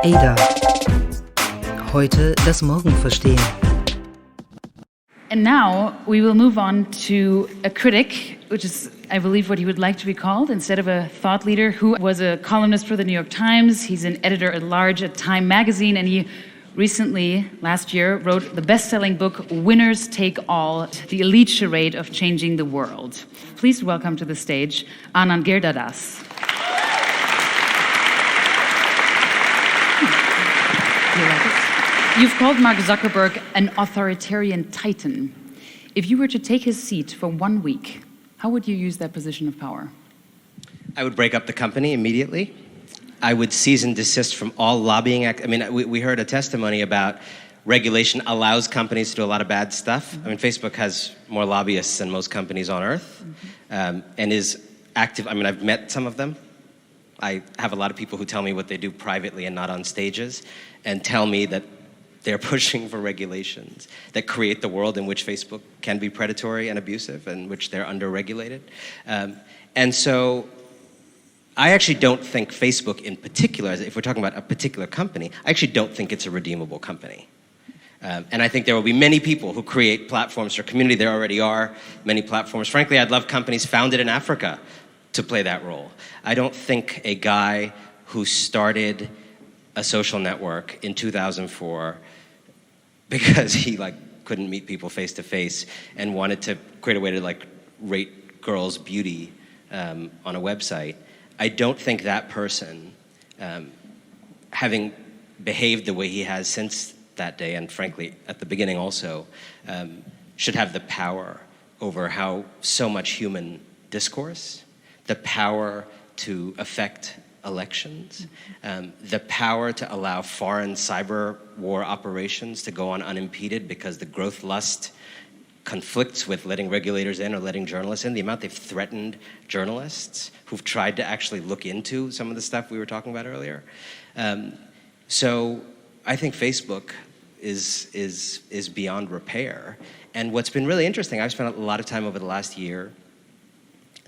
Ada. Heute das Morgen verstehen. And now we will move on to a critic, which is, I believe, what he would like to be called, instead of a thought leader, who was a columnist for the New York Times. He's an editor-at-large at Time magazine, and he recently, last year, wrote the best-selling book, Winners Take All, The Elite Charade of Changing the World. Please welcome to the stage Anand Giridharadas. You've called Mark Zuckerberg an authoritarian titan. If you were to take his seat for 1 week, how would you use that position of power? I would break up the company immediately. I would cease and desist from all lobbying. We heard a testimony about regulation allows companies to do a lot of bad stuff. Mm-hmm. I mean, Facebook has more lobbyists than most companies on earth, and is active. I mean, I've met some of them. I have a lot of people who tell me what they do privately and not on stages, and tell me that they're pushing for regulations that create the world in which Facebook can be predatory and abusive, and which they're under-regulated. And so I actually don't think Facebook in particular, if we're talking about a particular company, I actually don't think it's a redeemable company. And I think there will be many people who create platforms for community. There already are many platforms. Frankly, I'd love companies founded in Africa to play that role. I don't think a guy who started a social network in 2004 because he couldn't meet people face to face and wanted to create a way to rate girls' beauty on a website. I don't think that person, having behaved the way he has since that day, and frankly at the beginning also, should have the power over how so much human discourse, the power to affect elections, the power to allow foreign cyber war operations to go on unimpeded because the growth lust conflicts with letting regulators in or letting journalists in, the amount they've threatened journalists who've tried to actually look into some of the stuff we were talking about earlier. So I think Facebook is beyond repair. And what's been really interesting, I've spent a lot of time over the last year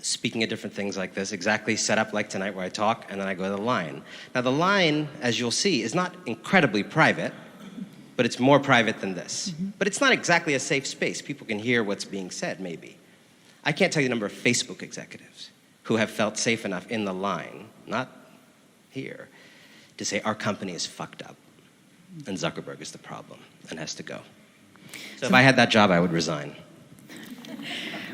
speaking at different things like this, exactly set up like tonight where I talk and then I go to the line. Now the line, as you'll see, is not incredibly private, but it's more private than this. Mm-hmm. But it's not exactly a safe space. People can hear what's being said, maybe. I can't tell you the number of Facebook executives who have felt safe enough in the line, not here, to say our company is fucked up and Zuckerberg is the problem and has to go. So if I had that job, I would resign.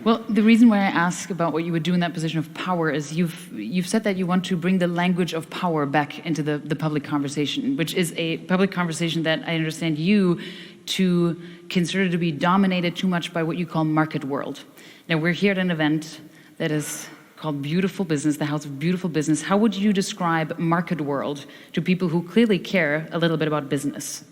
Well, the reason why I ask about what you would do in that position of power is you've said that you want to bring the language of power back into the public conversation, which is a public conversation that I understand you to consider to be dominated too much by what you call market world. Now, we're here at an event that is called Beautiful Business, the House of Beautiful Business. How would you describe market world to people who clearly care a little bit about business?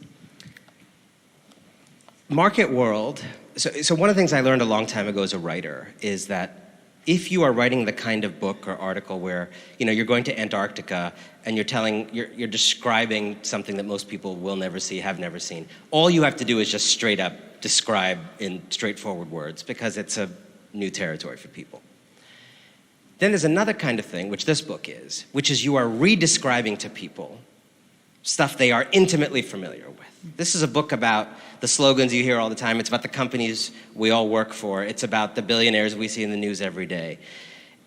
Market world, so one of the things I learned a long time ago as a writer is that if you are writing the kind of book or article where you're going to Antarctica and you're describing something that most people will never see, have never seen, all you have to do is just straight up describe in straightforward words because it's a new territory for people. Then there's another kind of thing, which this book is, which is you are re-describing to people stuff they are intimately familiar with. This is a book about the slogans you hear all the time. It's about the companies we all work for. It's about the billionaires we see in the news every day.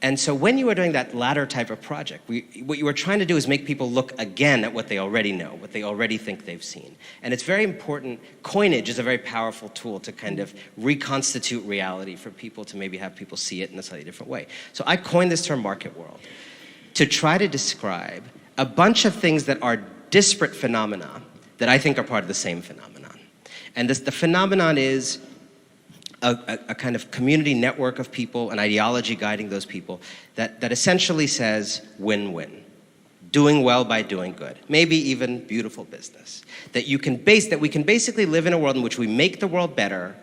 And so when you are doing that latter type of project, what you are trying to do is make people look again at what they already know, what they already think they've seen. And it's very important. Coinage is a very powerful tool to kind of reconstitute reality for people, to maybe have people see it in a slightly different way. So I coined this term market world to try to describe a bunch of things that are disparate phenomena that I think are part of the same phenomenon. And the phenomenon is a kind of community network of people, an ideology guiding those people that essentially says win-win. Doing well by doing good. Maybe even beautiful business. That we can basically live in a world in which we make the world better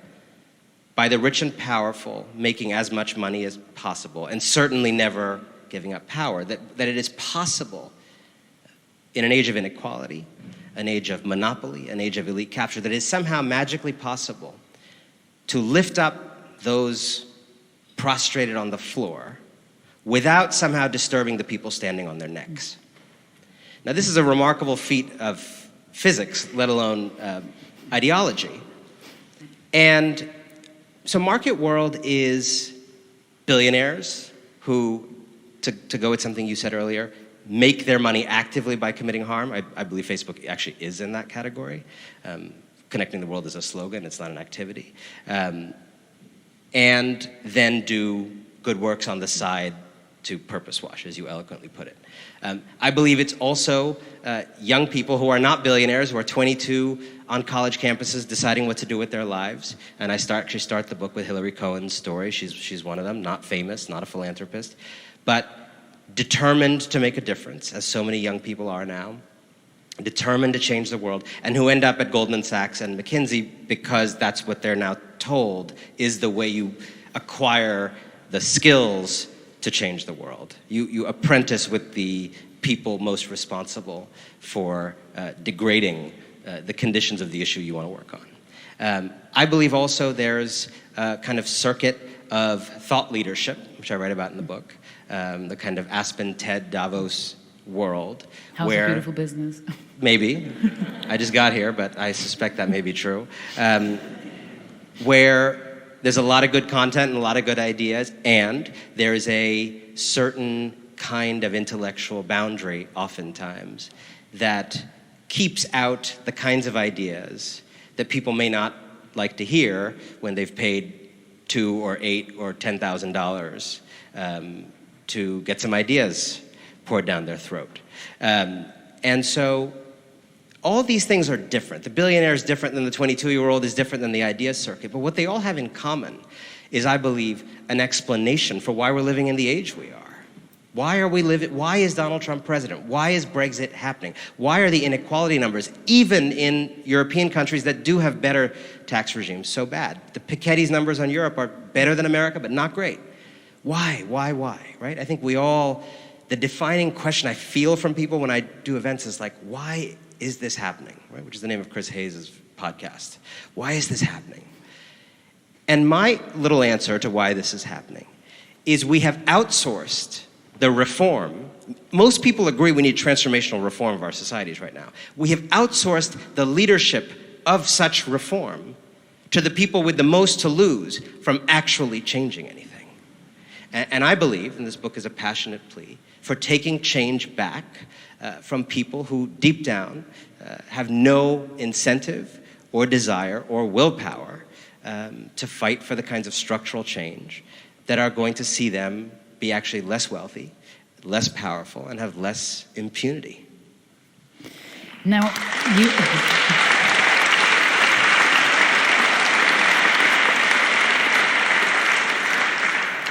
by the rich and powerful making as much money as possible and certainly never giving up power. That it is possible in an age of inequality, an age of monopoly, an age of elite capture, that it is somehow magically possible to lift up those prostrated on the floor without somehow disturbing the people standing on their necks. Now, this is a remarkable feat of physics, let alone ideology. And so market world is billionaires who, to go with something you said earlier, make their money actively by committing harm. I believe Facebook actually is in that category. Connecting the world is a slogan, it's not an activity. And then do good works on the side to purpose wash, as you eloquently put it. I believe it's also young people who are not billionaires, who are 22 on college campuses deciding what to do with their lives. And I actually start the book with Hillary Cohen's story. She's one of them, not famous, not a philanthropist, but determined to make a difference, as so many young people are now, determined to change the world, and who end up at Goldman Sachs and McKinsey because that's what they're now told is the way you acquire the skills to change the world. You apprentice with the people most responsible for degrading the conditions of the issue you want to work on. I believe also there's a kind of circuit of thought leadership, which I write about in the book, the kind of Aspen, TED, Davos world. How's a beautiful business? Maybe. I just got here, but I suspect that may be true. Where there's a lot of good content and a lot of good ideas, and there's a certain kind of intellectual boundary, oftentimes, that keeps out the kinds of ideas that people may not like to hear when they've paid $2 or $8 or $10,000 to get some ideas poured down their throat. And so all these things are different. The billionaire is different than the 22-year-old, is different than the idea circuit. But what they all have in common is, I believe, an explanation for why we're living in the age we are. Why is Donald Trump president? Why is Brexit happening? Why are the inequality numbers, even in European countries that do have better tax regimes, so bad? The Piketty's numbers on Europe are better than America, but not great. Why, right? I think the defining question I feel from people when I do events is like, why is this happening, right? Which is the name of Chris Hayes' podcast. Why is this happening? And my little answer to why this is happening is we have outsourced the reform. Most people agree we need transformational reform of our societies right now. We have outsourced the leadership of such reform to the people with the most to lose from actually changing anything. And I believe, and this book is a passionate plea, for taking change back from people who deep down have no incentive or desire or willpower to fight for the kinds of structural change that are going to see them be actually less wealthy, less powerful, and have less impunity. Now,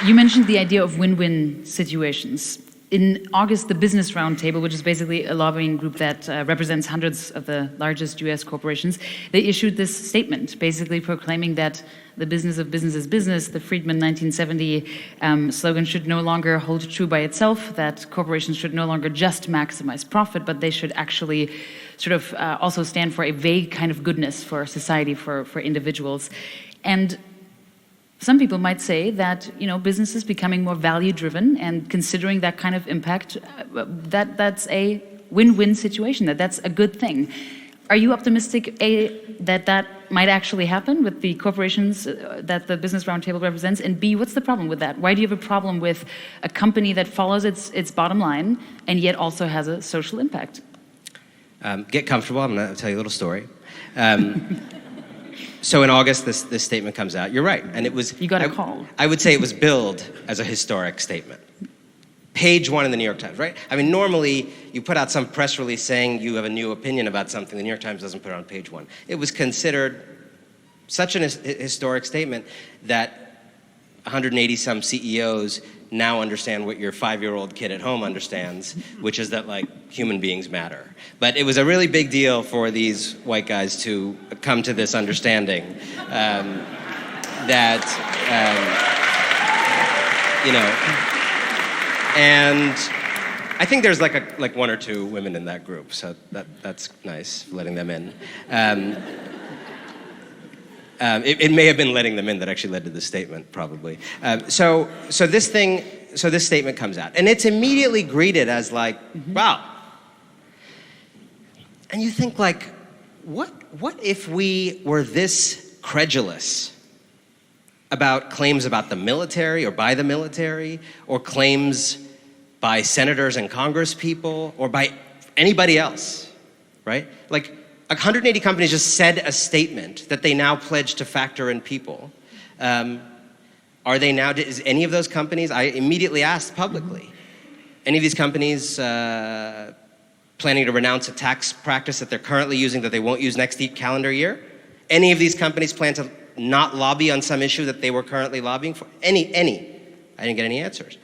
you mentioned the idea of win-win situations. In August, the Business Roundtable, which is basically a lobbying group that represents hundreds of the largest US corporations, they issued this statement, basically proclaiming that the business of business is business. The Friedman 1970 slogan should no longer hold true by itself, that corporations should no longer just maximize profit, but they should actually sort of also stand for a vague kind of goodness for society, for individuals. And some people might say that, business is becoming more value-driven, and considering that kind of impact, that's a win-win situation, that's a good thing. Are you optimistic, A, that might actually happen with the corporations that the Business Roundtable represents, and B, what's the problem with that? Why do you have a problem with a company that follows its bottom line and yet also has a social impact? Get comfortable, I'm going to tell you a little story. So in August, this statement comes out. You're right, and it was... You got a call. I would say it was billed as a historic statement. Page 1 in the New York Times, right? I mean, normally you put out some press release saying you have a new opinion about something. The New York Times doesn't put it on page 1. It was considered such an historic statement that 180-some CEOs now understand what your 5-year-old kid at home understands, which is that, human beings matter. But it was a really big deal for these white guys to come to this understanding and I think there's like one or two women in that group, so that's nice, letting them in. It may have been letting them in that actually led to this statement, probably. So this statement comes out, and it's immediately greeted as wow. And you think, like, what if we were this credulous about claims about the military or by the military, or claims by senators and congresspeople, or by anybody else, right? Like, 180 companies just said a statement that they now pledge to factor in people. Are they now, is any of those companies, I immediately asked publicly, any of these companies planning to renounce a tax practice that they're currently using that they won't use next calendar year? Any of these companies plan to not lobby on some issue that they were currently lobbying for? Any. I didn't get any answers.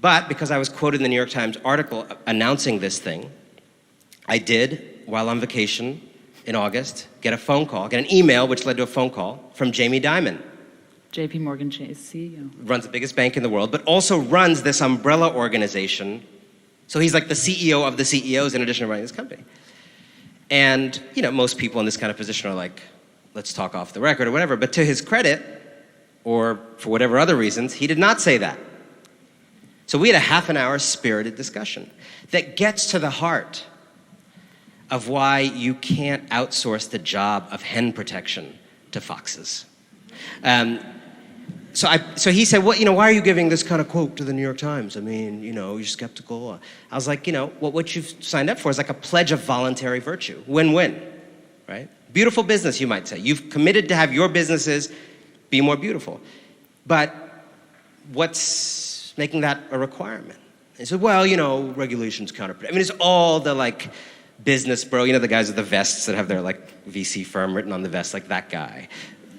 But because I was quoted in the New York Times article announcing this thing, I did, while on vacation in August, get an email, which led to a phone call from Jamie Dimon. JP Morgan Chase, CEO. Runs the biggest bank in the world, but also runs this umbrella organization. So he's like the CEO of the CEOs in addition to running this company. And, you know, most people in this kind of position are like, let's talk off the record or whatever. But to his credit, or for whatever other reasons, he did not say that. So we had a half an hour spirited discussion that gets to the heart of why you can't outsource the job of hen protection to foxes. So he said, well, you know, why are you giving this kind of quote to the New York Times? I mean, you know, you're skeptical. I was like, you know, what you've signed up for is like a pledge of voluntary virtue. Win-win, right? Beautiful business, you might say. You've committed to have your businesses be more beautiful. But what's making that a requirement? He said, well, you know, regulation's counterproductive. I mean, it's all the, like, business bro, you know, the guys with the vests that have their, like, VC firm written on the vest, like that guy.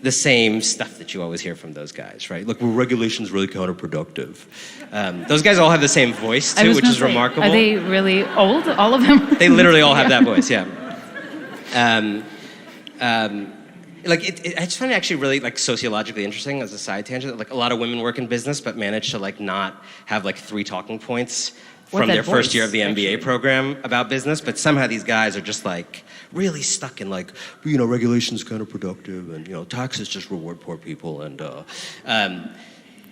The same stuff that you always hear from those guys, right? Look, well, regulation's really counterproductive. Those guys all have the same voice, too, which is remarkable. Are they really old, all of them? They literally all have that voice, yeah. Like, I just find it actually really, like, sociologically interesting as a side tangent. Like, a lot of women work in business, but manage to, like, not have, like, 3 talking points from their first year of the MBA program about business, but somehow these guys are just, like, really stuck in, like, you know, regulation's counterproductive, and, you know, taxes just reward poor people, and,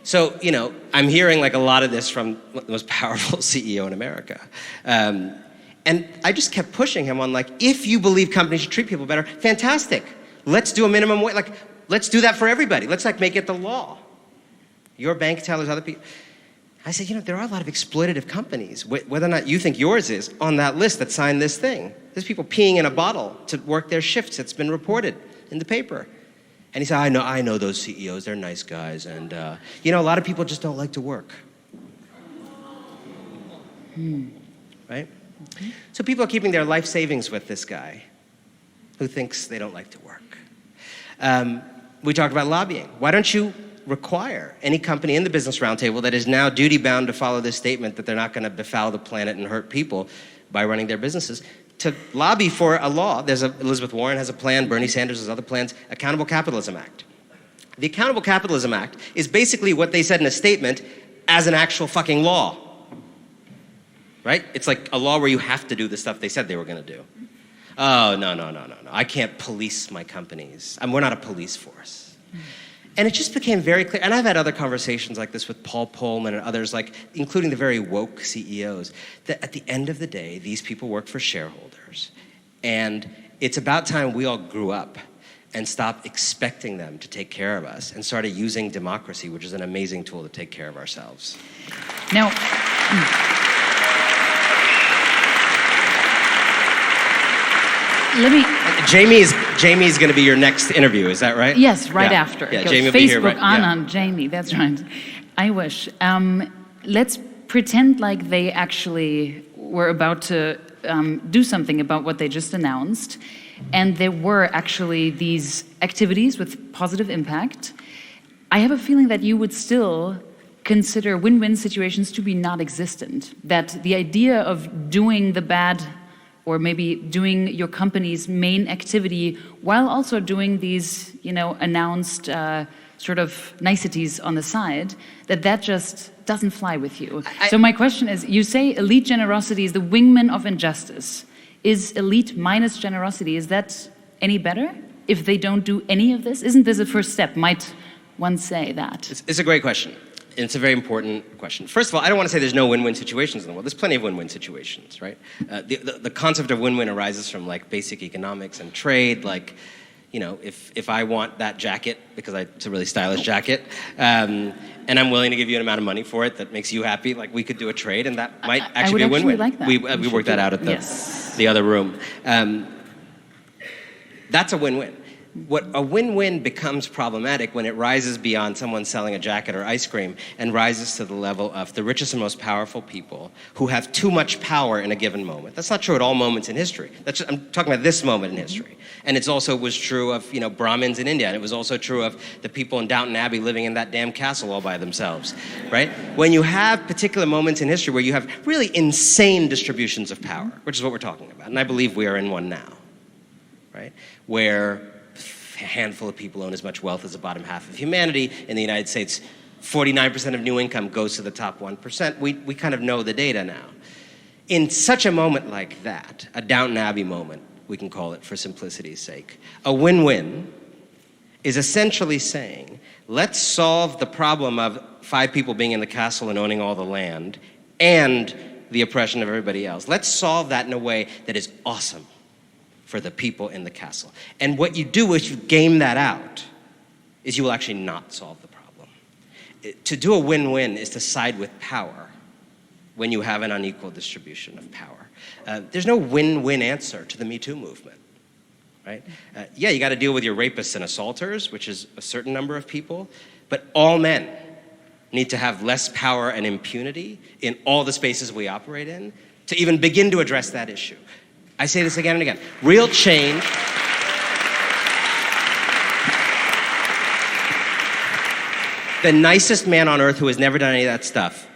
so, you know, I'm hearing, like, a lot of this from the most powerful CEO in America. And I just kept pushing him on, like, if you believe companies should treat people better, fantastic. Let's do a minimum wage. Like, let's do that for everybody. Let's, like, make it the law. Your bank tellers, other people. I said, you know, there are a lot of exploitative companies, whether or not you think yours is, on that list that signed this thing. There's people peeing in a bottle to work their shifts. It's been reported in the paper. And he said, I know those CEOs. They're nice guys. And, you know, a lot of people just don't like to work. Right? Mm-hmm. So people are keeping their life savings with this guy who thinks they don't like to work. We talked about lobbying. Why don't you require any company in the Business Roundtable that is now duty-bound to follow this statement that they're not going to befoul the planet and hurt people by running their businesses, to lobby for a law? Elizabeth Warren has a plan, Bernie Sanders has other plans, Accountable Capitalism Act. The Accountable Capitalism Act is basically what they said in a statement as an actual fucking law. Right? It's like a law where you have to do the stuff they said they were going to do. Oh, no. I can't police my companies. We're not a police force. And it just became very clear, and I've had other conversations like this with Paul Pullman and others, like, including the very woke CEOs, that at the end of the day, these people work for shareholders. And it's about time we all grew up and stopped expecting them to take care of us and started using democracy, which is an amazing tool to take care of ourselves. Now, Jamie's going to be your next interview, is that right? Yes, right after. Yeah, Jamie will be here. Facebook, Anand, Jamie, that's right. I wish. Let's pretend like they actually were about to do something about what they just announced, and there were actually these activities with positive impact. I have a feeling that you would still consider win-win situations to be non-existent, that the idea of doing the bad or maybe doing your company's main activity while also doing these, you know, announced sort of niceties on the side, that just doesn't fly with you. So my question is, you say elite generosity is the wingman of injustice. Is elite minus generosity, is that any better if they don't do any of this? Isn't this a first step? Might one say that? It's a great question. it's a very important question. First of all, I don't want to say there's no win-win situations in the world. There's plenty of win-win situations, right? The concept of win-win arises from like basic economics and trade. Like, you know, if I want that jacket because it's a really stylish jacket, and I'm willing to give you an amount of money for it that makes you happy, like we could do a trade, and that might actually be a win-win. Like that. We worked that out at the other room. That's a win-win. What a win-win becomes problematic when it rises beyond someone selling a jacket or ice cream and rises to the level of the richest and most powerful people who have too much power in a given moment. That's not true at all moments in history. I'm talking about this moment in history. And it also was true of, you know, Brahmins in India, and it was also true of the people in Downton Abbey living in that damn castle all by themselves, right? When you have particular moments in history where you have really insane distributions of power, which is what we're talking about, and I believe we are in one now, right? Where a handful of people own as much wealth as the bottom half of humanity. In the United States, 49% of new income goes to the top 1%. We kind of know the data now. In such a moment like that, a Downton Abbey moment, we can call it for simplicity's sake, a win-win is essentially saying, let's solve the problem of 5 people being in the castle and owning all the land and the oppression of everybody else. Let's solve that in a way that is awesome for the people in the castle. And what you do is you game that out, is you will actually not solve the problem. To do a win-win is to side with power when you have an unequal distribution of power. There's no win-win answer to the Me Too movement, right? Yeah, you got to deal with your rapists and assaulters, which is a certain number of people, but all men need to have less power and impunity in all the spaces we operate in to even begin to address that issue. I say this again and again. Real change. The nicest man on earth who has never done any of that stuff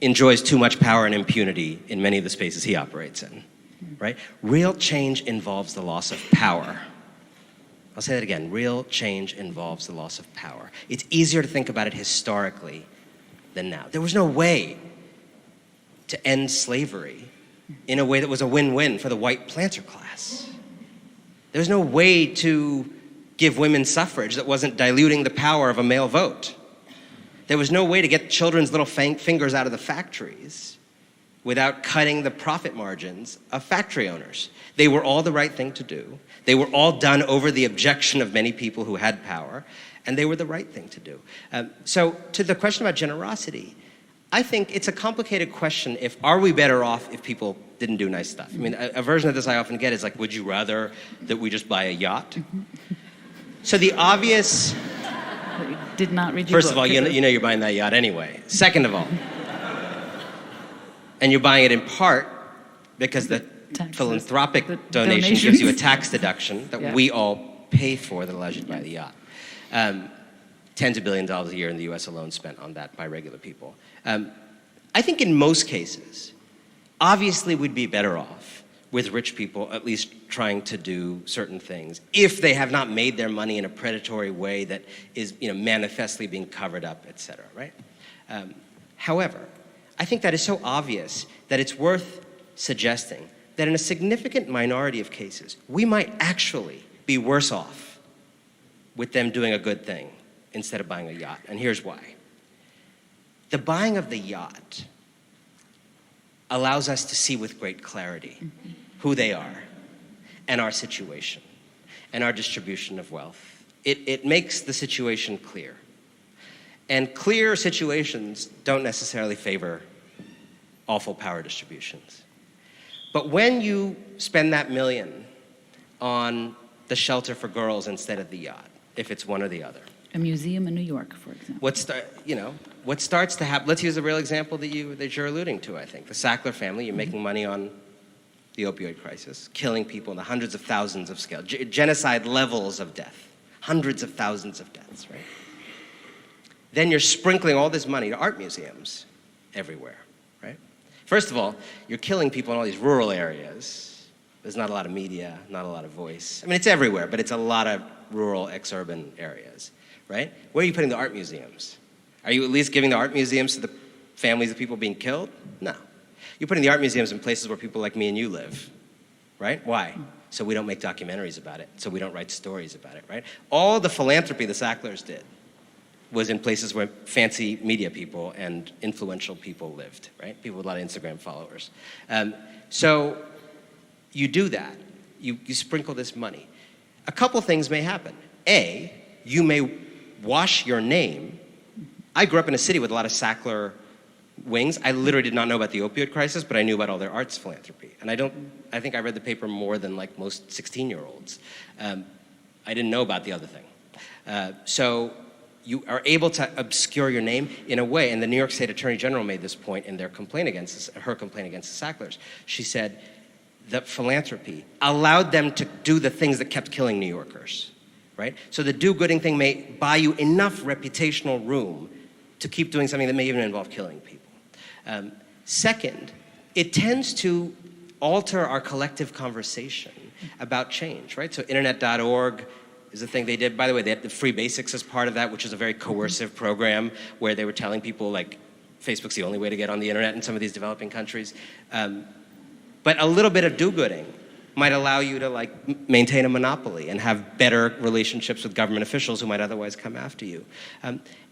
enjoys too much power and impunity in many of the spaces he operates in, right? Real change involves the loss of power. I'll say that again. Real change involves the loss of power. It's easier to think about it historically than now. There was no way to end slavery in a way that was a win-win for the white planter class. There was no way to give women suffrage that wasn't diluting the power of a male vote. There was no way to get children's little fingers out of the factories without cutting the profit margins of factory owners. They were all the right thing to do. They were all done over the objection of many people who had power, and they were the right thing to do. So to the question about generosity, I think it's a complicated question are we better off if people didn't do nice stuff? I mean, a version of this I often get is like, would you rather that we just buy a yacht? So the obvious... Did not read your First of all, you know you're buying that yacht anyway. Second of all, and you're buying it in part because the philanthropic donation gives you a tax deduction that we all pay for that allows you to buy the yacht. Tens of billions of dollars a year in the US alone spent on that by regular people. I think in most cases, obviously we'd be better off with rich people at least trying to do certain things if they have not made their money in a predatory way that is, you know, manifestly being covered up, et cetera, right? However, I think that is so obvious that it's worth suggesting that in a significant minority of cases, we might actually be worse off with them doing a good thing instead of buying a yacht. And here's why. The buying of the yacht allows us to see with great clarity who they are and our situation and our distribution of wealth. It makes the situation clear. And clear situations don't necessarily favor awful power distributions. But when you spend that $1 million on the shelter for girls instead of the yacht, if it's one or the other. A museum in New York, for example. What starts to happen, let's use a real example that you're alluding to, I think. The Sackler family, you're making money on the opioid crisis, killing people in the hundreds of thousands of scale, genocide levels of death, hundreds of thousands of deaths, right? Then you're sprinkling all this money to art museums everywhere, right? First of all, you're killing people in all these rural areas. There's not a lot of media, not a lot of voice. I mean, it's everywhere, but it's a lot of rural, ex-urban areas, right? Where are you putting the art museums? Are you at least giving the art museums to the families of people being killed? No. You're putting the art museums in places where people like me and you live, right? Why? So we don't make documentaries about it, so we don't write stories about it, right? All the philanthropy the Sacklers did was in places where fancy media people and influential people lived, right? People with a lot of Instagram followers. So you do that. You sprinkle this money. A couple things may happen. A, you may wash your name. I grew up in a city with a lot of Sackler wings. I literally did not know about the opioid crisis, but I knew about all their arts philanthropy. And I think I read the paper more than like most 16-year-olds. I didn't know about the other thing. So you are able to obscure your name in a way, and the New York State Attorney General made this point in their complaint against her complaint against the Sacklers. She said that philanthropy allowed them to do the things that kept killing New Yorkers, right? So the do-gooding thing may buy you enough reputational room to keep doing something that may even involve killing people. Second, it tends to alter our collective conversation about change, right? So internet.org is the thing they did. By the way, they had the Free Basics as part of that, which is a very coercive program where they were telling people, like, Facebook's the only way to get on the internet in some of these developing countries. But a little bit of do-gooding might allow you to, like, maintain a monopoly and have better relationships with government officials who might otherwise come after you.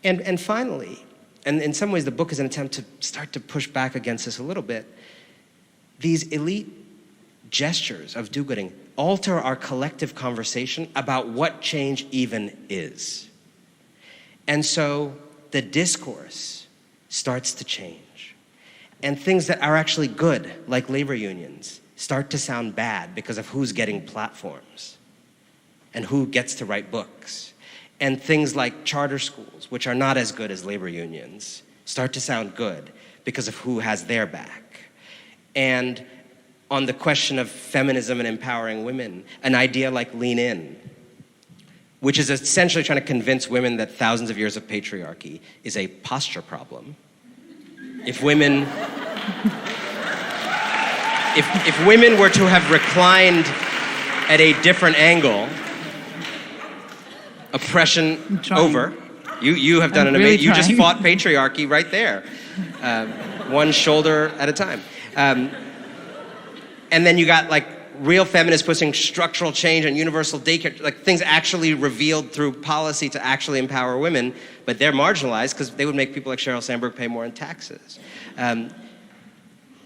And finally, and in some ways the book is an attempt to start to push back against this a little bit, these elite gestures of do-gooding alter our collective conversation about what change even is. And so the discourse starts to change. And things that are actually good, like labor unions, start to sound bad because of who's getting platforms and who gets to write books. And things like charter schools, which are not as good as labor unions, start to sound good because of who has their back. And on the question of feminism and empowering women, an idea like Lean In, which is essentially trying to convince women that thousands of years of patriarchy is a posture problem. If women were to have reclined at a different angle, oppression over. You have done an amazing. You just fought patriarchy right there, one shoulder at a time. And then you got like real feminists pushing structural change and universal daycare, like things actually revealed through policy to actually empower women, but they're marginalized because they would make people like Sheryl Sandberg pay more in taxes.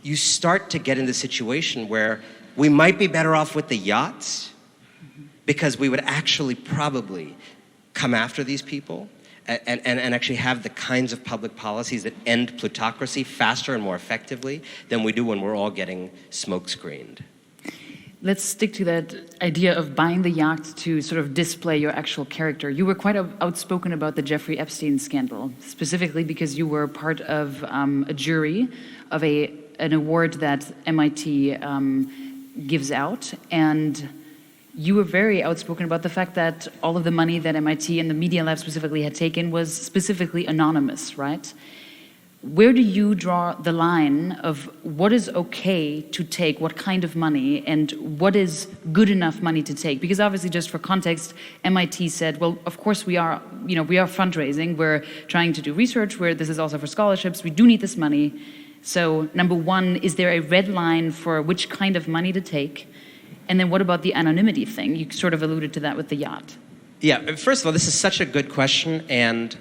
You start to get in the situation where we might be better off with the yachts because we would actually probably come after these people and actually have the kinds of public policies that end plutocracy faster and more effectively than we do when we're all getting smoke-screened. Let's stick to that idea of buying the yacht to sort of display your actual character. You were quite outspoken about the Jeffrey Epstein scandal, specifically because you were part of a jury of an award that MIT gives out, and you were very outspoken about the fact that all of the money that MIT and the Media Lab specifically had taken was specifically anonymous, right? Where do you draw the line of what is okay to take, what kind of money, and what is good enough money to take? Because obviously, just for context, MIT said, well, of course we are fundraising, we're trying to do research, this is also for scholarships, we do need this money. So, number one, is there a red line for which kind of money to take? And then what about the anonymity thing? You sort of alluded to that with the yacht. Yeah, first of all, this is such a good question, and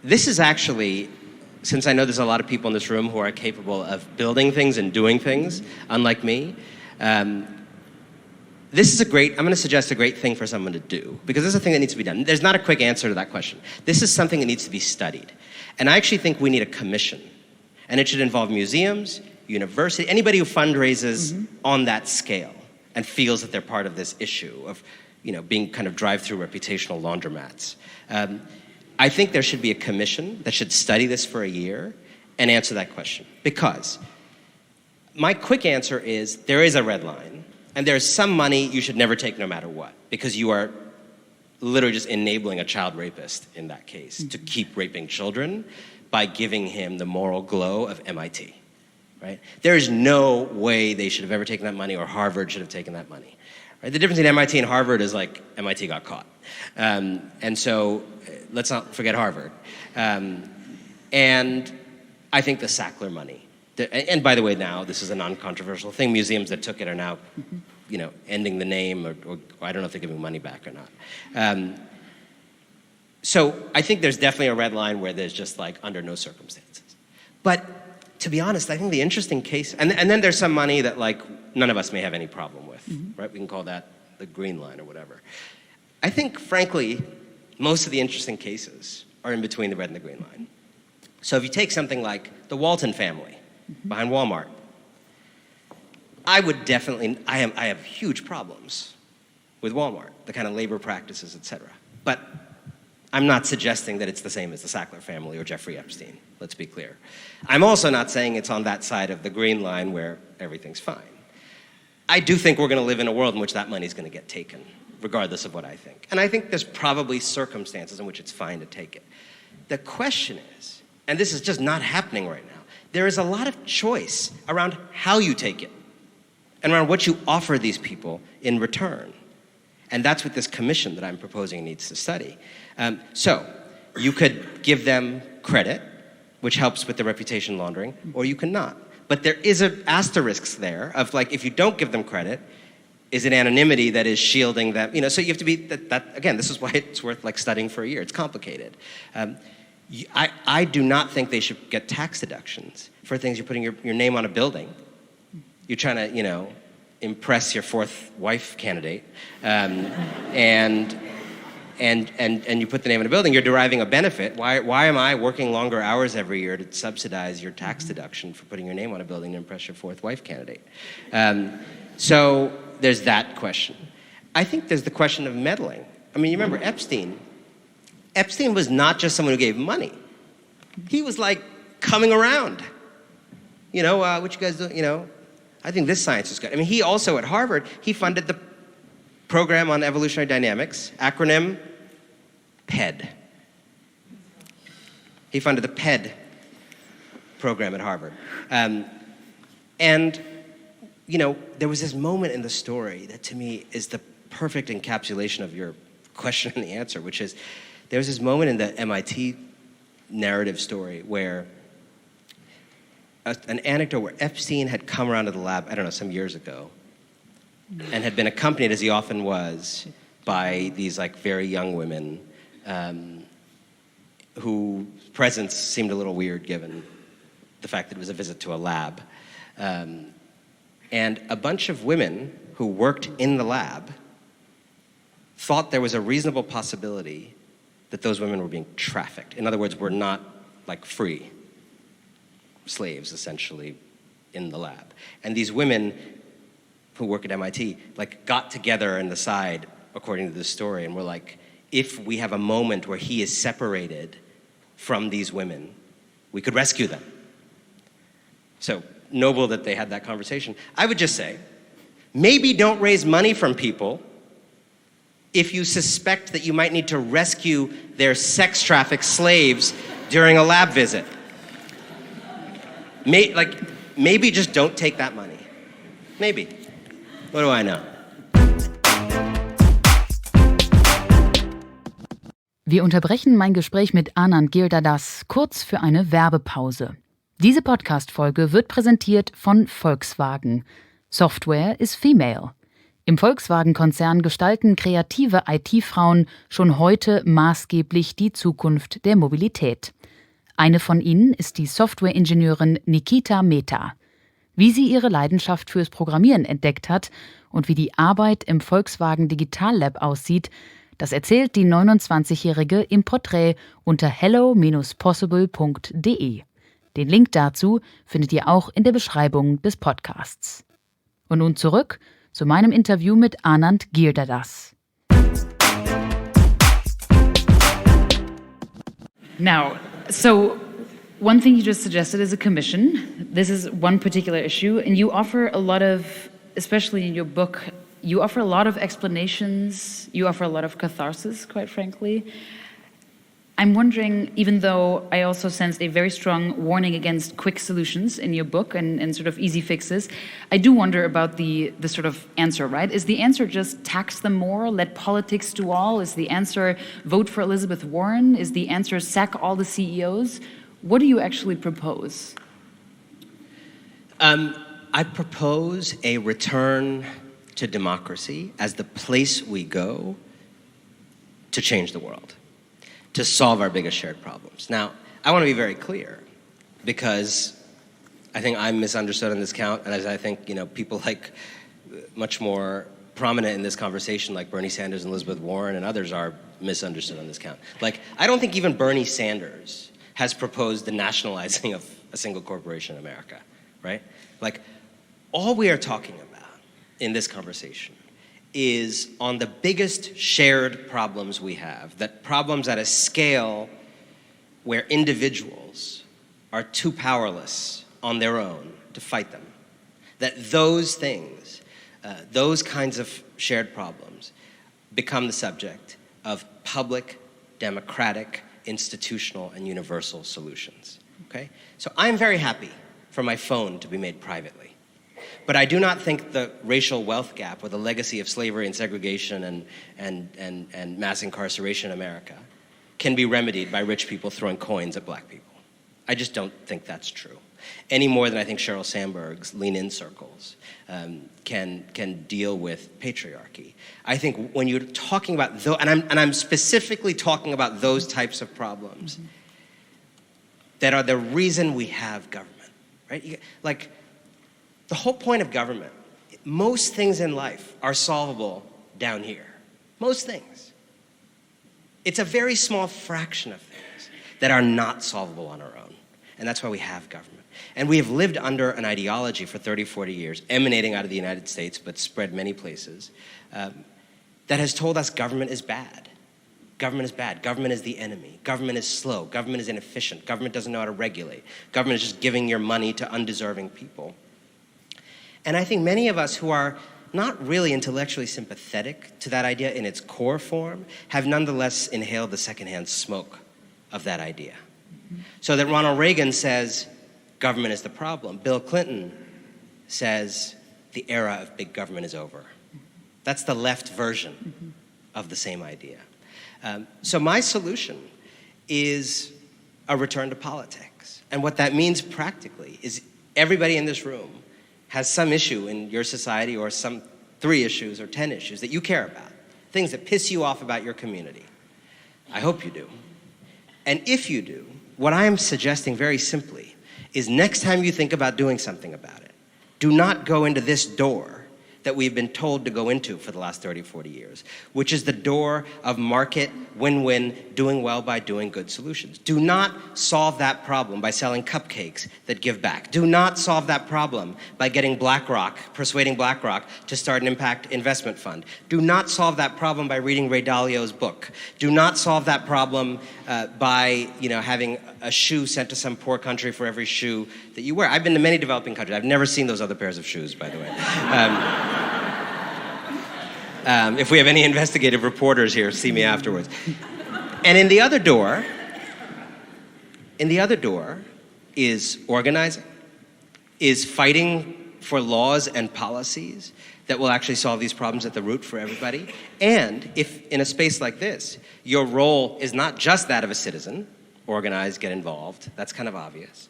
this is actually, since I know there's a lot of people in this room who are capable of building things and doing things, unlike me, this is I'm going to suggest a great thing for someone to do, because this is a thing that needs to be done. There's not a quick answer to that question. This is something that needs to be studied. And I actually think we need a commission. And it should involve museums, university, anybody who fundraises on that scale and feels that they're part of this issue of, being kind of drive-through reputational laundromats. I think there should be a commission that should study this for a year and answer that question. Because my quick answer is there is a red line, and there's some money you should never take no matter what, because you are literally just enabling a child rapist in that case to keep raping children by giving him the moral glow of MIT. Right? There is no way they should have ever taken that money, or Harvard should have taken that money. Right? The difference between MIT and Harvard is like MIT got caught. And so let's not forget Harvard. And I think the Sackler money, and by the way, now this is a non-controversial thing. Museums that took it are now, ending the name, or I don't know if they're giving money back or not. So I think there's definitely a red line where there's just like under no circumstances. But to be honest, I think the interesting case, and then there's some money that like none of us may have any problem with, right? We can call that the green line or whatever. I think, frankly, most of the interesting cases are in between the red and the green line. So if you take something like the Walton family behind Walmart, I have huge problems with Walmart, the kind of labor practices, et cetera. But I'm not suggesting that it's the same as the Sackler family or Jeffrey Epstein, let's be clear. I'm also not saying it's on that side of the green line where everything's fine. I do think we're going to live in a world in which that money's going to get taken, regardless of what I think. And I think there's probably circumstances in which it's fine to take it. The question is, and this is just not happening right now, there is a lot of choice around how you take it and around what you offer these people in return. And that's what this commission that I'm proposing needs to study. So you could give them credit, which helps with the reputation laundering, or you cannot. But there is an asterisk there of like, if you don't give them credit, is it anonymity that is shielding them? You know, so you have to be, that again, this is why it's worth like studying for a year. It's complicated. I do not think they should get tax deductions for things you're putting your name on a building. You're trying to, you know, impress your fourth wife candidate, and you put the name on a building, you're deriving a benefit. Why am I working longer hours every year to subsidize your tax deduction for putting your name on a building to impress your fourth wife candidate? So there's that question. I think there's the question of meddling. I mean, you remember Epstein. Epstein was not just someone who gave money. He was like coming around. You know, what you guys do, you know, I think this science is good. I mean, he also at Harvard, he funded the program on evolutionary dynamics, acronym PED. He funded the PED program at Harvard. And, you know, there was this moment in the story that to me is the perfect encapsulation of your question and the answer, which is there was this moment in the MIT narrative story where an anecdote where Epstein had come around to the lab, I don't know, some years ago, and had been accompanied, as he often was, by these like very young women whose presence seemed a little weird given the fact that it was a visit to a lab. And a bunch of women who worked in the lab thought there was a reasonable possibility that those women were being trafficked. In other words, were not like free slaves, essentially, in the lab. And these women who work at MIT, like, got together and decided, according to this story, and were like, if we have a moment where he is separated from these women, we could rescue them. So, noble that they had that conversation. I would just say, maybe don't raise money from people if you suspect that you might need to rescue their sex-trafficked slaves during a lab visit. Maybe just don't take that money. Maybe. What do I know? Wir unterbrechen mein Gespräch mit Anand Giridharadas kurz für eine Werbepause. Diese Podcast-Folge wird präsentiert von Volkswagen. Software is female. Im Volkswagen-Konzern gestalten kreative IT-Frauen schon heute maßgeblich die Zukunft der Mobilität. Eine von ihnen ist die Software-Ingenieurin Nikita Mehta. Wie sie ihre Leidenschaft fürs Programmieren entdeckt hat und wie die Arbeit im Volkswagen Digital Lab aussieht, das erzählt die 29-Jährige im Porträt unter hello-possible.de. Den Link dazu findet ihr auch in der Beschreibung des Podcasts. Und nun zurück zu meinem Interview mit Anand Giridharadas. Now, so one thing you just suggested is a commission. This is one particular issue, and you offer a lot of, especially in your book, you offer a lot of explanations, you offer a lot of catharsis, quite frankly. I'm wondering, even though I also sensed a very strong warning against quick solutions in your book and sort of easy fixes, I do wonder about the sort of answer, right? Is the answer just tax them more, let politics do all? Is the answer vote for Elizabeth Warren? Is the answer sack all the CEOs? What do you actually propose? I propose a return to democracy as the place we go to change the world. to solve our biggest shared problems. Now, I want to be very clear, because I think I'm misunderstood on this count, and as I think people like much more prominent in this conversation, like Bernie Sanders and Elizabeth Warren and others, are misunderstood on this count. Like, I don't think even Bernie Sanders has proposed the nationalizing of a single corporation in America, right? Like, all we are talking about in this conversation is on the biggest shared problems we have, that problems at a scale where individuals are too powerless on their own to fight them. That those things, those kinds of shared problems, become the subject of public, democratic, institutional, and universal solutions, okay? So I'm very happy for my phone to be made privately. But I do not think the racial wealth gap, or the legacy of slavery and segregation and mass incarceration in America, can be remedied by rich people throwing coins at black people. I just don't think that's true. Any more than I think Sheryl Sandberg's lean-in circles can deal with patriarchy. I think when you're talking about those, and I'm specifically talking about those types of problems that are the reason we have government, right? Like, the whole point of government, most things in life are solvable down here. Most things. It's a very small fraction of things that are not solvable on our own. And that's why we have government. And we have lived under an ideology for 30, 40 years, emanating out of the United States, but spread many places, that has told us government is bad. Government is bad. Government is the enemy. Government is slow. Government is inefficient. Government doesn't know how to regulate. Government is just giving your money to undeserving people. And I think many of us who are not really intellectually sympathetic to that idea in its core form have nonetheless inhaled the secondhand smoke of that idea. So that Ronald Reagan says government is the problem. Bill Clinton says the era of big government is over. That's the left version of the same idea. So my solution is a return to politics. And what that means practically is everybody in this room has some issue in your society, or some 3 issues or 10 issues that you care about, things that piss you off about your community. I hope you do. And if you do, what I am suggesting very simply is, next time you think about doing something about it, do not go into this door that we've been told to go into for the last 30, 40 years, which is the door of market, win-win, doing well by doing good solutions. Do not solve that problem by selling cupcakes that give back. Do not solve that problem by persuading BlackRock to start an impact investment fund. Do not solve that problem by reading Ray Dalio's book. Do not solve that problem by having a shoe sent to some poor country for every shoe that you wear. I've been to many developing countries. I've never seen those other pairs of shoes, by the way. If we have any investigative reporters here, see me afterwards. And in the other door is organizing, is fighting for laws and policies that will actually solve these problems at the root for everybody. And if in a space like this, your role is not just that of a citizen, organize, get involved, that's kind of obvious.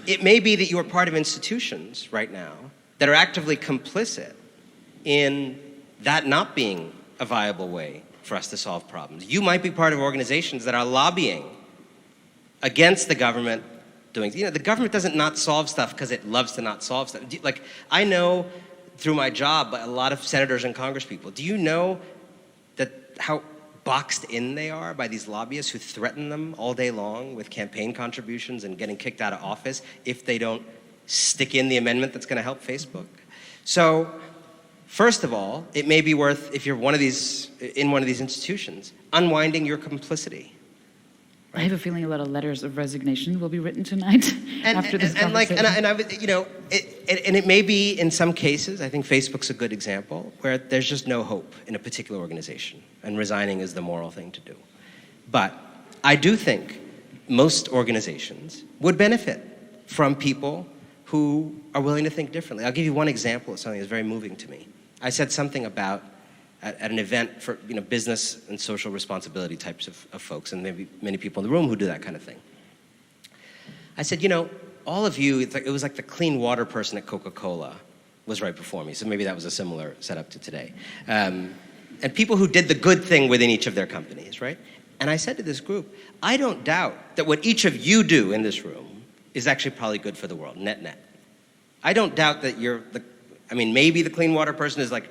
It may be that you are part of institutions right now that are actively complicit in that not being a viable way for us to solve problems. You might be part of organizations that are lobbying against the government doing, the government doesn't not solve stuff because it loves to not solve stuff. Like, I know through my job a lot of senators and congresspeople. Do you know that how boxed in they are by these lobbyists who threaten them all day long with campaign contributions and getting kicked out of office if they don't stick in the amendment that's going to help Facebook? So, first of all, it may be worth, if you're in one of these institutions, unwinding your complicity. Right? I have a feeling a lot of letters of resignation will be written tonight after this conversation. And it may be in some cases, I think Facebook's a good example, where there's just no hope in a particular organization, and resigning is the moral thing to do. But I do think most organizations would benefit from people who are willing to think differently. I'll give you one example of something that's very moving to me. I said something about, at an event for business and social responsibility types of folks, and maybe many people in the room who do that kind of thing. I said, all of you, it was like the clean water person at Coca-Cola was right before me, so maybe that was a similar setup to today. And people who did the good thing within each of their companies, right? And I said to this group, I don't doubt that what each of you do in this room is actually probably good for the world, net. I don't doubt that maybe the clean water person is like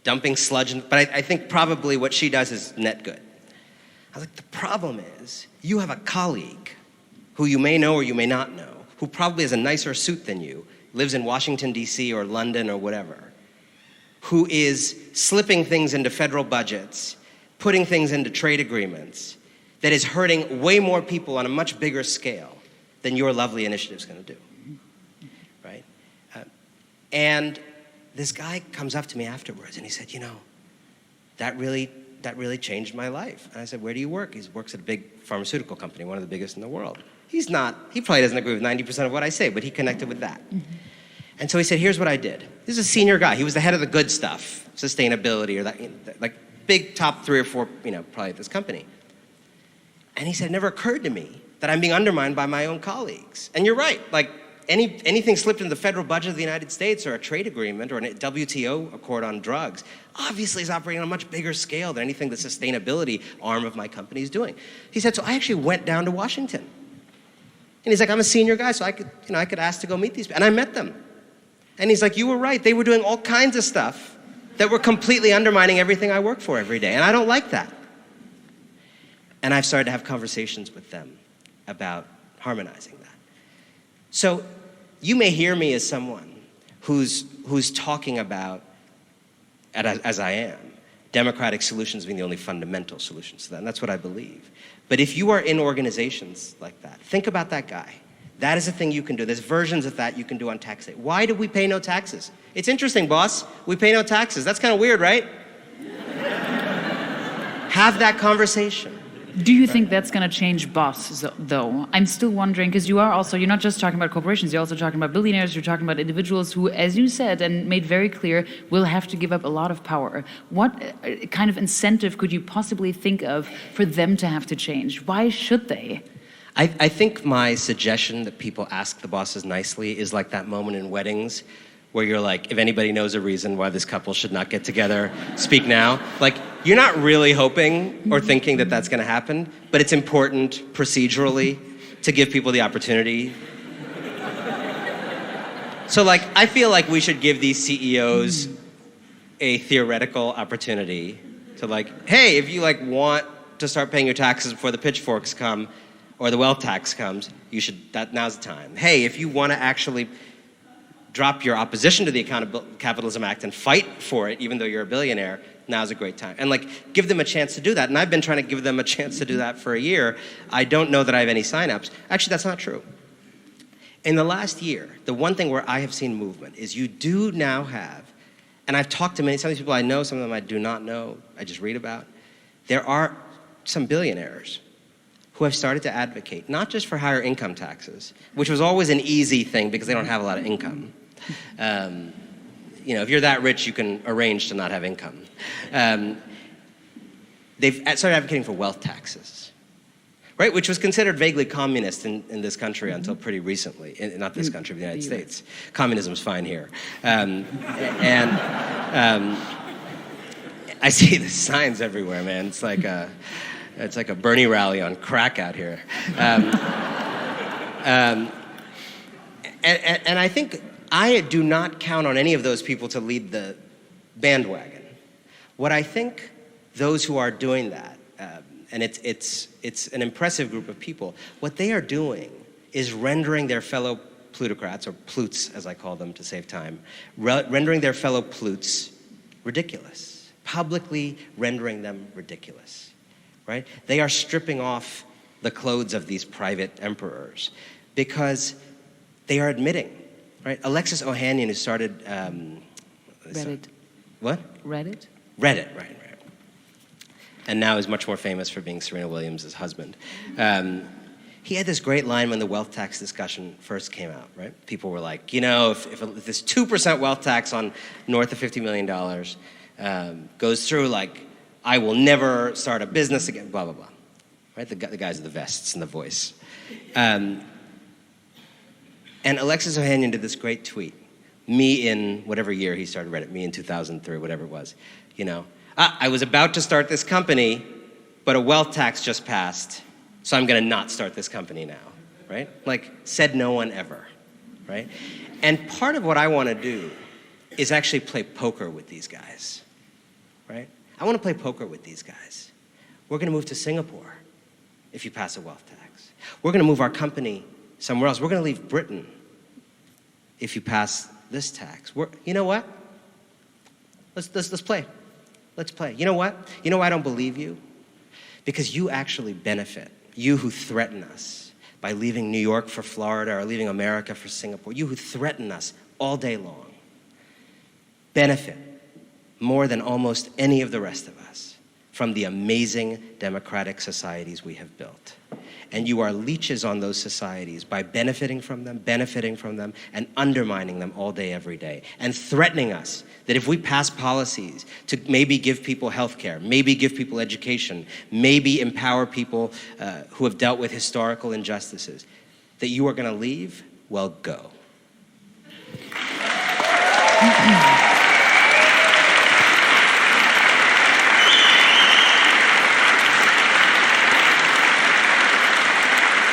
dumping sludge, but I think probably what she does is net good. I was like, the problem is you have a colleague who you may know or you may not know, who probably has a nicer suit than you, lives in Washington, D.C. or London or whatever, who is slipping things into federal budgets, putting things into trade agreements, that is hurting way more people on a much bigger scale than your lovely initiative's going to do, right? And this guy comes up to me afterwards and he said, that really changed my life. And I said, where do you work? He works at a big pharmaceutical company, one of the biggest in the world. He probably doesn't agree with 90% of what I say, but he connected with that. Mm-hmm. And so he said, here's what I did. This is a senior guy. He was the head of the good stuff, sustainability or that, like big top 3 or 4, probably at this company. And he said, it never occurred to me that I'm being undermined by my own colleagues. And you're right, like anything slipped into the federal budget of the United States or a trade agreement or a WTO accord on drugs, obviously is operating on a much bigger scale than anything the sustainability arm of my company is doing. He said, so I actually went down to Washington. And he's like, I'm a senior guy, so I could ask to go meet these people. And I met them. And he's like, you were right. They were doing all kinds of stuff that were completely undermining everything I work for every day. And I don't like that. And I've started to have conversations with them about harmonizing that. So you may hear me as someone who's talking about, as I am, democratic solutions being the only fundamental solutions to that. And that's what I believe. But if you are in organizations like that, think about that guy. That is a thing you can do. There's versions of that you can do on tax day. Why do we pay no taxes? It's interesting, boss. We pay no taxes. That's kind of weird, right? Have that conversation. Do you think that's going to change boss, though? I'm still wondering, because you're not just talking about corporations, you're also talking about billionaires, you're talking about individuals who, as you said and made very clear, will have to give up a lot of power. What kind of incentive could you possibly think of for them to have to change? Why should they? I think my suggestion that people ask the bosses nicely is like that moment in weddings where you're like, if anybody knows a reason why this couple should not get together, speak now. Like, you're not really hoping or thinking that that's going to happen, but it's important procedurally to give people the opportunity. So, like, I feel like we should give these CEOs a theoretical opportunity to, like, hey, if you, like, want to start paying your taxes before the pitchforks come or the wealth tax comes, now's the time. Hey, if you want to actually drop your opposition to the Capitalism Act and fight for it, even though you're a billionaire, now's a great time. And like, give them a chance to do that. And I've been trying to give them a chance to do that for a year. I don't know that I have any signups. Actually, that's not true. In the last year, the one thing where I have seen movement is you do now have, and I've talked to some of these people I know, some of them I do not know, I just read about. There are some billionaires who have started to advocate, not just for higher income taxes, which was always an easy thing because they don't have a lot of income. If you're that rich, you can arrange to not have income. They've started advocating for wealth taxes, right? Which was considered vaguely communist in this country until pretty recently. Not this country, but the United States. Communism's fine here. I see the signs everywhere, man. It's like a Bernie rally on crack out here. And I think I do not count on any of those people to lead the bandwagon. What I think those who are doing that, and it's an impressive group of people, what they are doing is rendering their fellow plutocrats, or plutes as I call them to save time, rendering their fellow plutes ridiculous, publicly rendering them ridiculous, right? They are stripping off the clothes of these private emperors because they are admitting, right? Alexis Ohanian, who started Reddit. What? Reddit, right. And now is much more famous for being Serena Williams' husband. He had this great line when the wealth tax discussion first came out, right? People were like, if this 2% wealth tax on north of $50 million goes through, like, I will never start a business again, blah, blah, blah. Right? The guys with the vests and the voice. And Alexis Ohanian did this great tweet. Me in whatever year he started Reddit, me in 2003, whatever it was. I was about to start this company, but a wealth tax just passed, so I'm going to not start this company now, right? Like, said no one ever, right? And part of what I want to do is actually play poker with these guys, right? I want to play poker with these guys. We're going to move to Singapore if you pass a wealth tax. We're going to move our company somewhere else. We're going to leave Britain if you pass this tax. You know what? Let's play. Let's play. You know what? You know why I don't believe you? Because you actually benefit. You who threaten us by leaving New York for Florida or leaving America for Singapore. You who threaten us all day long benefit more than almost any of the rest of us from the amazing democratic societies we have built. And you are leeches on those societies by benefiting from them, and undermining them all day, every day, and threatening us that if we pass policies to maybe give people health care, maybe give people education, maybe empower people who have dealt with historical injustices, that you are going to leave, well, go.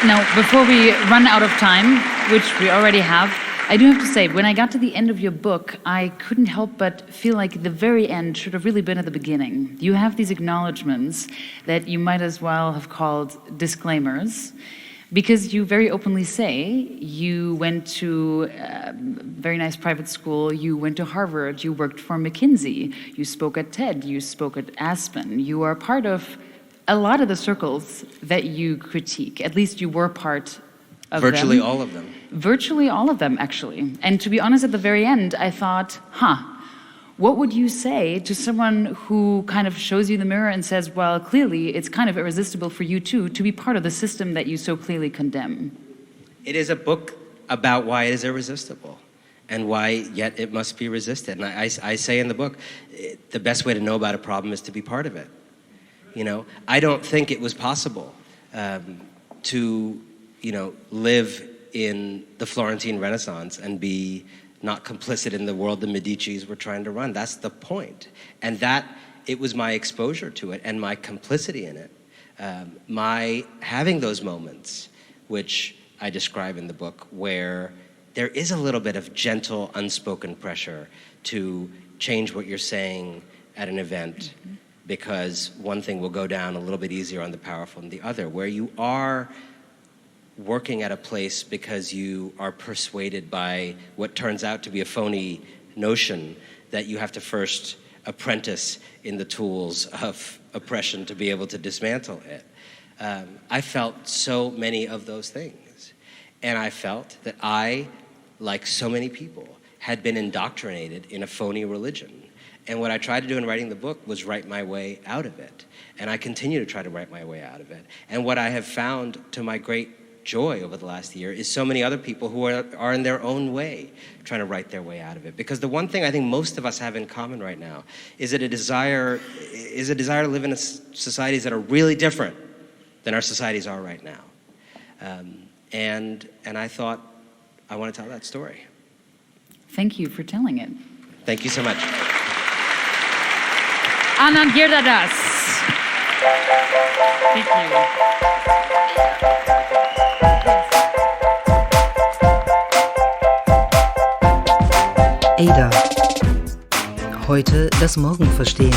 Now, before we run out of time, which we already have, I do have to say, when I got to the end of your book, I couldn't help but feel like the very end should have really been at the beginning. You have these acknowledgements that you might as well have called disclaimers, because you very openly say you went to a very nice private school, you went to Harvard, you worked for McKinsey, you spoke at TED, you spoke at Aspen, you are part of a lot of the circles that you critique. At least you were part of them. Virtually all of them. Virtually all of them, actually. And to be honest, at the very end, I thought, what would you say to someone who kind of shows you the mirror and says, well, clearly it's kind of irresistible for you too to be part of the system that you so clearly condemn? It is a book about why it is irresistible and why yet it must be resisted. And I say in the book, the best way to know about a problem is to be part of it. You know, I don't think it was possible to, live in the Florentine Renaissance and be not complicit in the world the Medicis were trying to run. That's the point. And it was my exposure to it and my complicity in it. My having those moments, which I describe in the book, where there is a little bit of gentle, unspoken pressure to change what you're saying at an event, because one thing will go down a little bit easier on the powerful than the other, where you are working at a place because you are persuaded by what turns out to be a phony notion that you have to first apprentice in the tools of oppression to be able to dismantle it. I felt so many of those things. And I felt that I, like so many people, had been indoctrinated in a phony religion. And what I tried to do in writing the book was write my way out of it. And I continue to try to write my way out of it. And what I have found, to my great joy over the last year, is so many other people who are in their own way trying to write their way out of it. Because the one thing I think most of us have in common right now is that a desire to live in societies that are really different than our societies are right now. And I thought, I want to tell that story. Thank you for telling it. Thank you so much. Anand Giridharadas. Thank you. Ada. Heute das Morgen verstehen.